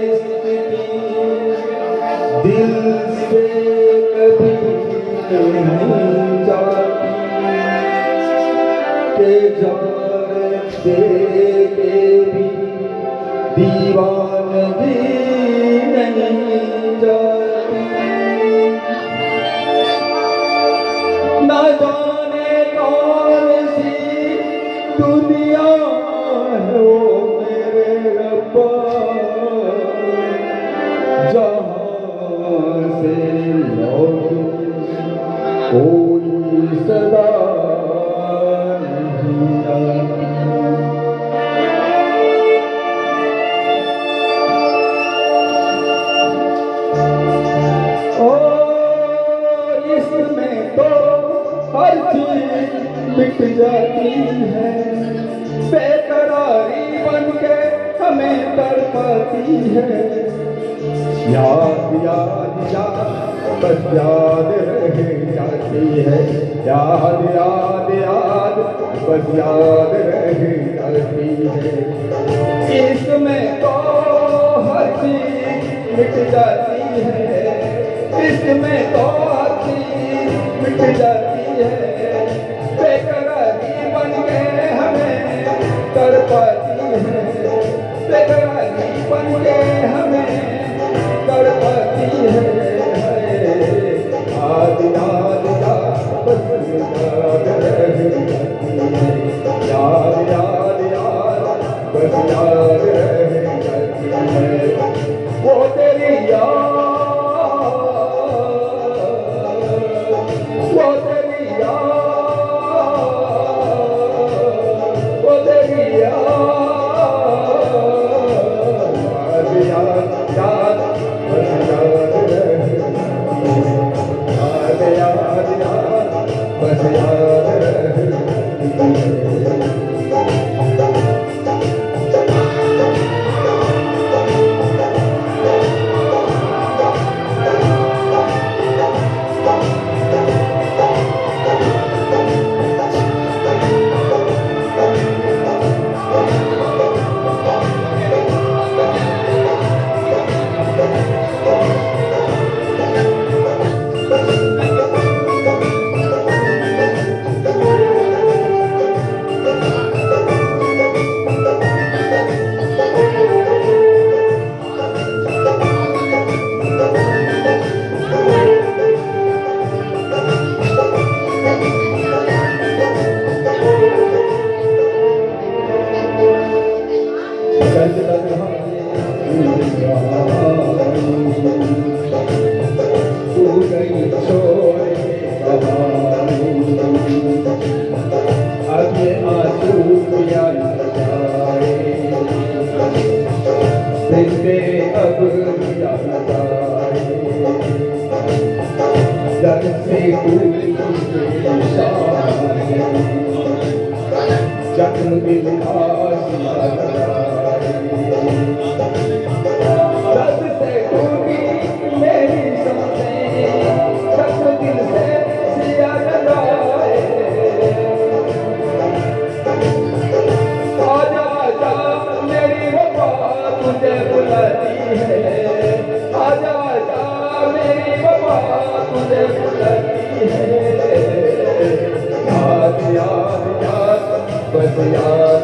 इसकी दिल से कभी नहीं जाती के जानते के भी दीवानगी नहीं जाती। ना जाने कौन सी दुनिया है वो मेरे रब्बा, जहाँ से लौट कोई सदा नहीं आती। इसमें तो हर चीज मिट जाती है, बेकरारी बन के हमें तड़पाती है। याद याद याद बस याद रह जाती है, याद याद याद बस याद रह जाती है। इसमें तो हर चीज मिट जाती है, इसमें तो हर चीज मिट जाती है, बेकरारी बन के हमें तड़पाती है, बेकरारी बन के हमें तड़पाती है। याद याद याद बस याद रह जाती है, याद याद याद बस याद रह जाती है। वो तेरी याद, वो तेरी याद, वो तेरी याद, याद याद बस याद रह जाती है, याद याद याद बस याद रह जाती है। जख्म दिल खास दर्द से टूटी मेरी सांसें, जख्म दिल से सिया लगाए। आजा आजा मेरी वफा तुझे बुलाती है, आजा आजा मेरी वफा तुझे बुलाती है। याद याद याद बस याद